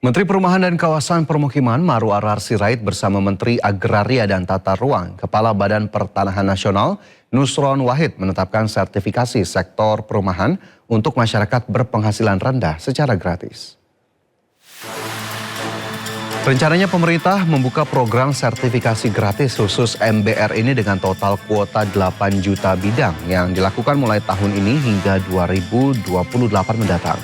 Menteri Perumahan dan Kawasan Permukiman Maruf Sirait bersama Menteri Agraria dan Tata Ruang, Kepala Badan Pertanahan Nasional Nusron Wahid menetapkan sertifikasi sektor perumahan untuk masyarakat berpenghasilan rendah secara gratis. Rencananya pemerintah membuka program sertifikasi gratis khusus MBR ini dengan total kuota 8 juta bidang yang dilakukan mulai tahun ini hingga 2028 mendatang.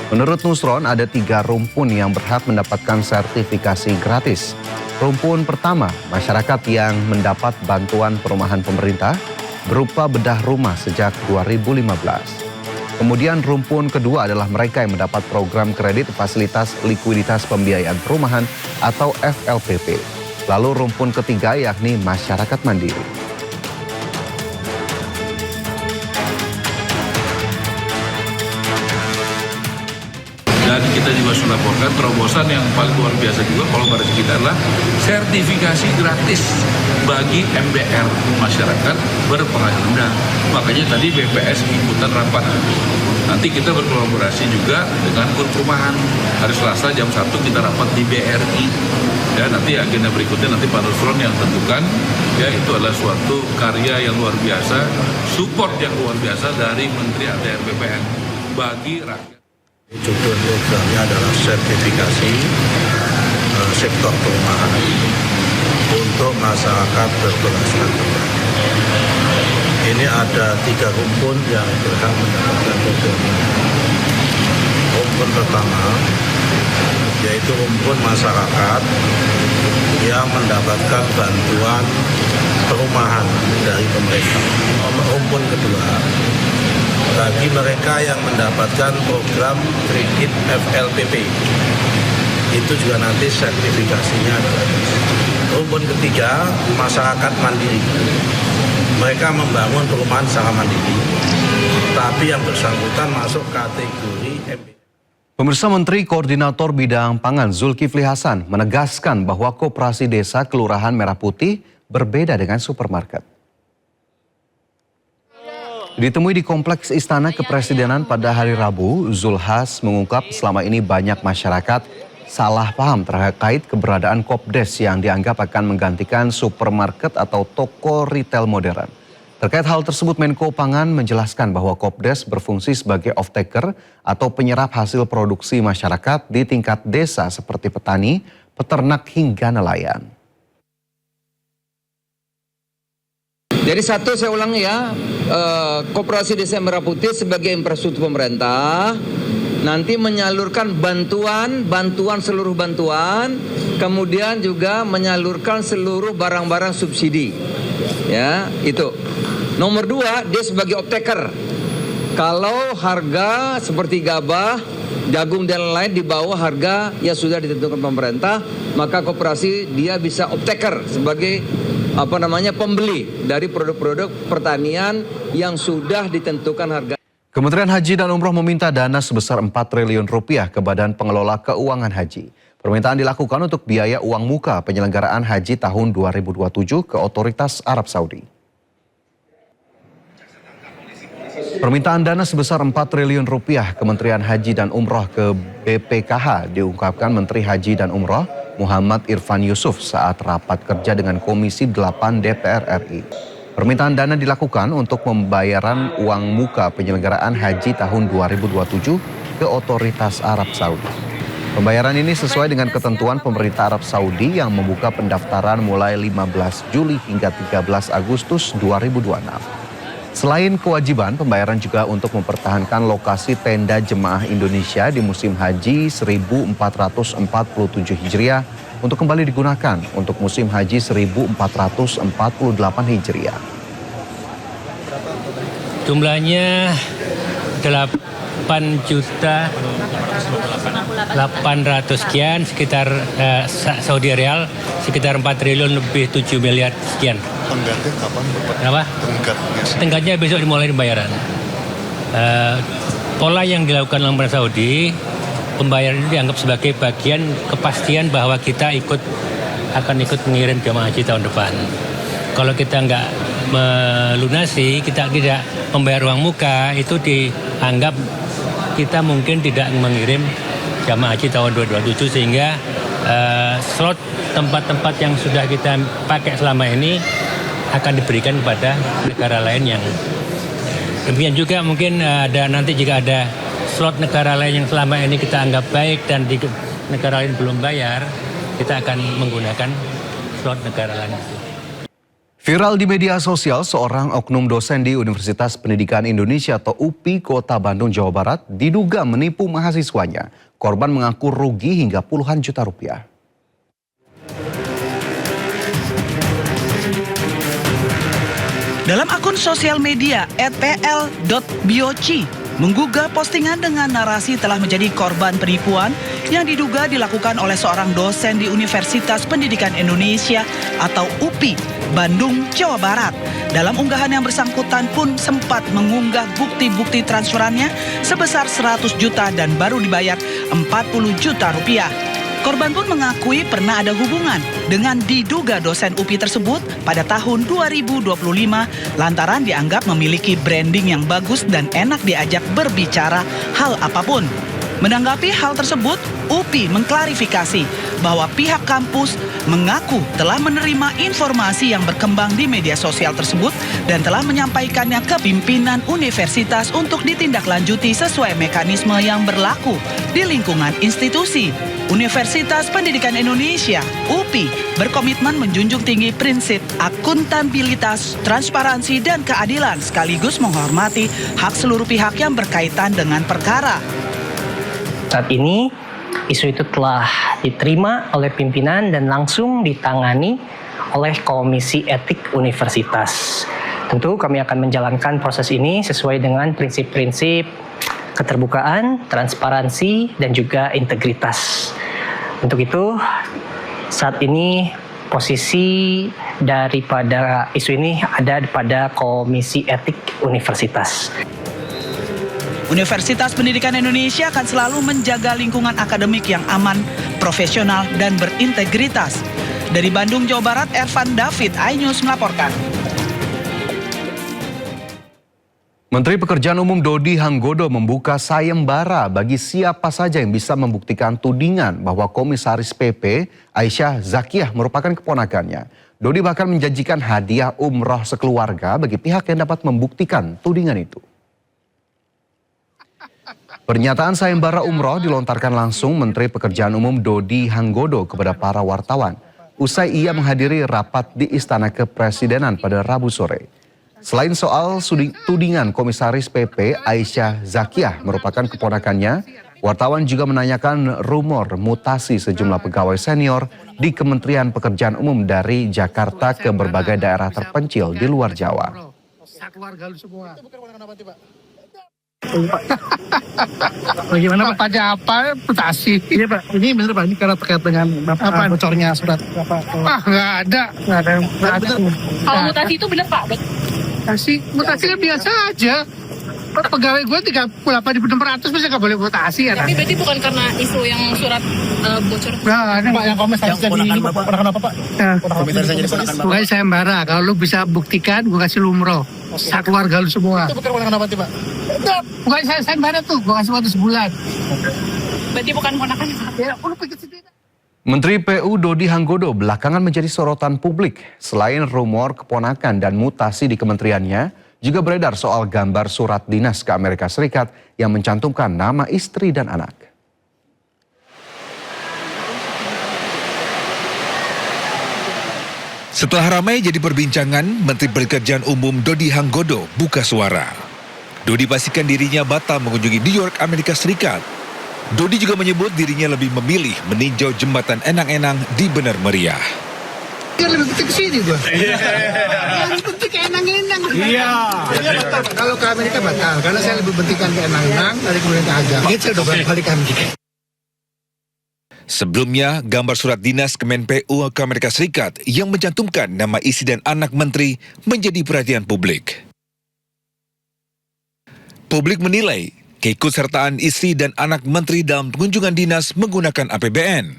Menurut Nusron, ada 3 rumpun yang berhak mendapatkan sertifikasi gratis. Rumpun pertama, masyarakat yang mendapat bantuan perumahan pemerintah berupa bedah rumah sejak 2015. Kemudian rumpun kedua adalah mereka yang mendapat program kredit fasilitas likuiditas pembiayaan perumahan atau FLPP. Lalu rumpun ketiga yakni masyarakat mandiri. Dan kita juga sudah laporkan terobosan yang paling luar biasa juga kalau pada kita adalah sertifikasi gratis bagi MBR masyarakat berpenghasilan rendah. Makanya tadi BPS ikutan rapat. Nanti kita berkolaborasi juga dengan perumahan. Hari Selasa jam 1 kita rapat di BRI. Ya, nanti agenda berikutnya nanti Pak Nusron yang tentukan. Ya, itu adalah suatu karya yang luar biasa, support yang luar biasa dari Menteri ATR BPN bagi rakyat. Judul programnya adalah sertifikasi sektor perumahan untuk masyarakat berpenghasilan rendah. Ini ada 3 rumpun yang berhak mendapatkan program ini. Rumpun pertama yaitu rumpun masyarakat yang mendapatkan bantuan perumahan dari pemerintah. Rumpun kedua bagi mereka yang mendapatkan program kredit FLPP, itu juga nanti sertifikasinya gratis. Rumpun ketiga, masyarakat mandiri. Mereka membangun perumahan secara mandiri, tapi yang bersangkutan masuk kategori MBR. Pemirsa, Menteri Koordinator Bidang Pangan Zulkifli Hasan menegaskan bahwa Koperasi Desa Kelurahan Merah Putih berbeda dengan supermarket. Ditemui di Kompleks Istana Kepresidenan pada hari Rabu, Zulhas mengungkap selama ini banyak masyarakat salah paham terkait keberadaan Kopdes yang dianggap akan menggantikan supermarket atau toko retail modern. Terkait hal tersebut, Menko Pangan menjelaskan bahwa Kopdes berfungsi sebagai off-taker atau penyerap hasil produksi masyarakat di tingkat desa seperti petani, peternak hingga nelayan. Jadi satu, saya ulang ya, Koperasi Desa Merah Putih sebagai infrastruktur pemerintah nanti menyalurkan bantuan seluruh bantuan, kemudian juga menyalurkan seluruh barang-barang subsidi. Ya, itu. Nomor 2, dia sebagai off-taker. Kalau harga seperti gabah, jagung dan lain-lain di bawah harga yang sudah ditentukan pemerintah, maka koperasi dia bisa off-taker sebagai pembeli dari produk-produk pertanian yang sudah ditentukan harga. Kementerian Haji dan Umroh meminta dana sebesar 4 triliun rupiah ke Badan Pengelola Keuangan Haji. Permintaan dilakukan untuk biaya uang muka penyelenggaraan haji tahun 2027 ke Otoritas Arab Saudi. Permintaan dana sebesar 4 triliun rupiah Kementerian Haji dan Umroh ke BPKH diungkapkan Menteri Haji dan Umroh Muhammad Irfan Yusuf saat rapat kerja dengan Komisi 8 DPR RI. Permintaan dana dilakukan untuk pembayaran uang muka penyelenggaraan haji tahun 2027 ke Otoritas Arab Saudi. Pembayaran ini sesuai dengan ketentuan pemerintah Arab Saudi yang membuka pendaftaran mulai 15 Juli hingga 13 Agustus 2026. Selain kewajiban, pembayaran juga untuk mempertahankan lokasi tenda jemaah Indonesia di musim haji 1447 Hijriah untuk kembali digunakan untuk musim haji 1448 Hijriah. Jumlahnya 8.800.000 sekian, sekitar Saudi Rial sekitar 4 triliun lebih 7 miliar sekian. Tenggatnya kapan? Kenapa? Tenggatnya besok dimulai pembayaran. Pola yang dilakukan oleh pemerintah Saudi, pembayaran itu dianggap sebagai bagian kepastian bahwa kita akan ikut mengirim jemaah haji tahun depan. Kalau kita nggak melunasi, kita tidak membayar uang muka, itu dianggap kita mungkin tidak mengirim jamaah haji tahun 2027 sehingga slot tempat-tempat yang sudah kita pakai selama ini akan diberikan kepada negara lain yang demikian juga mungkin nanti jika ada slot negara lain yang selama ini kita anggap baik dan di negara lain belum bayar, kita akan menggunakan slot negara lain. Viral di media sosial, seorang oknum dosen di Universitas Pendidikan Indonesia atau UPI Kota Bandung, Jawa Barat diduga menipu mahasiswanya. Korban mengaku rugi hingga puluhan juta rupiah. Dalam akun sosial media @pl.bioci menggugah postingan dengan narasi telah menjadi korban penipuan yang diduga dilakukan oleh seorang dosen di Universitas Pendidikan Indonesia atau UPI Bandung, Jawa Barat. Dalam unggahan yang bersangkutan pun sempat mengunggah bukti-bukti transferannya sebesar 100 juta dan baru dibayar 40 juta rupiah. Korban pun mengakui pernah ada hubungan dengan diduga dosen UPI tersebut pada tahun 2025 lantaran dianggap memiliki branding yang bagus dan enak diajak berbicara hal apapun. Menanggapi hal tersebut, UPI mengklarifikasi bahwa pihak kampus mengaku telah menerima informasi yang berkembang di media sosial tersebut dan telah menyampaikannya ke pimpinan universitas untuk ditindaklanjuti sesuai mekanisme yang berlaku di lingkungan institusi. Universitas Pendidikan Indonesia, UPI, berkomitmen menjunjung tinggi prinsip akuntabilitas, transparansi, dan keadilan sekaligus menghormati hak seluruh pihak yang berkaitan dengan perkara. Saat ini, isu itu telah diterima oleh pimpinan dan langsung ditangani oleh Komisi Etik Universitas. Tentu kami akan menjalankan proses ini sesuai dengan prinsip-prinsip keterbukaan, transparansi, dan juga integritas. Untuk itu, saat ini posisi daripada isu ini ada pada Komisi Etik Universitas. Universitas Pendidikan Indonesia akan selalu menjaga lingkungan akademik yang aman, profesional, dan berintegritas. Dari Bandung, Jawa Barat, Ervan David, iNews melaporkan. Menteri Pekerjaan Umum Dodi Hanggodo membuka sayembara bagi siapa saja yang bisa membuktikan tudingan bahwa Komisaris PP Aisyah Zakiah merupakan keponakannya. Dodi bahkan menjanjikan hadiah umroh sekeluarga bagi pihak yang dapat membuktikan tudingan itu. Pernyataan sayembara umroh dilontarkan langsung Menteri Pekerjaan Umum Dodi Hanggodo kepada para wartawan usai ia menghadiri rapat di Istana Kepresidenan pada Rabu sore. Selain soal tudingan Komisaris PP Aisyah Zakiah merupakan keponakannya, wartawan juga menanyakan rumor mutasi sejumlah pegawai senior di Kementerian Pekerjaan Umum dari Jakarta ke berbagai daerah terpencil di luar Jawa. Bagaimana Pak? Pada apa? Mutasi. Iya Pak, ini benar Pak, ini karena terkait dengan apa bocornya surat Bapak. Nggak ada. Kalau mutasi itu benar Pak? Mutasi kan biasa aja. Pegawai gue 38.600 bisa nggak boleh mutasi ya. Tapi berarti bukan karena isu yang surat bocor. Nah, ini Pak yang komisaris jadi ini ponakan apa Pak? Komisaris jadi ponakan Bapak. Bukan sayembara, kalau lu bisa buktikan gue kasih lu umroh. Keluarga lu semua. Itu bukan ponakan apa Pak? Bukan sayembara tuh, gue kasih waktu sebulan. Berarti bukan ponakan Pak? Ya, lu pikir sendiri. Menteri PU Dodi Hanggodo belakangan menjadi sorotan publik. Selain rumor keponakan dan mutasi di kementeriannya, juga beredar soal gambar surat dinas ke Amerika Serikat yang mencantumkan nama istri dan anak. Setelah ramai jadi perbincangan, Menteri Pekerjaan Umum Dodi Hanggodo buka suara. Dodi pastikan dirinya batal mengunjungi New York, Amerika Serikat. Dodi juga menyebut dirinya lebih memilih meninjau jembatan Enang-Enang di Benar Meriah. Ya lebih penting ke sini gue. Lebih penting ke Enang-Enang. Iya. Kalau ke Amerika batal, karena saya lebih pentingkan ke Enang-Enang dari kemudian ke Agam. Gitu dong balik ke Amerika. Sebelumnya, gambar surat dinas Kemen PU ke Amerika Serikat yang mencantumkan nama istri dan anak menteri menjadi perhatian publik. Publik menilai keikutsertaan istri dan anak menteri dalam kunjungan dinas menggunakan APBN.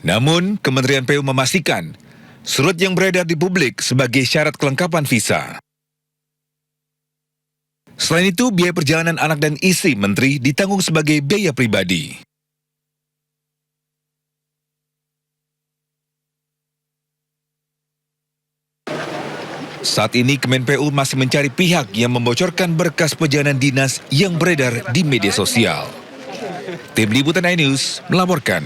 Namun, Kementerian PU memastikan surat yang beredar di publik sebagai syarat kelengkapan visa. Selain itu, biaya perjalanan anak dan istri menteri ditanggung sebagai biaya pribadi. Saat ini Kemenpu masih mencari pihak yang membocorkan berkas perjalanan dinas yang beredar di media sosial. Tim Liputan iNews melaporkan.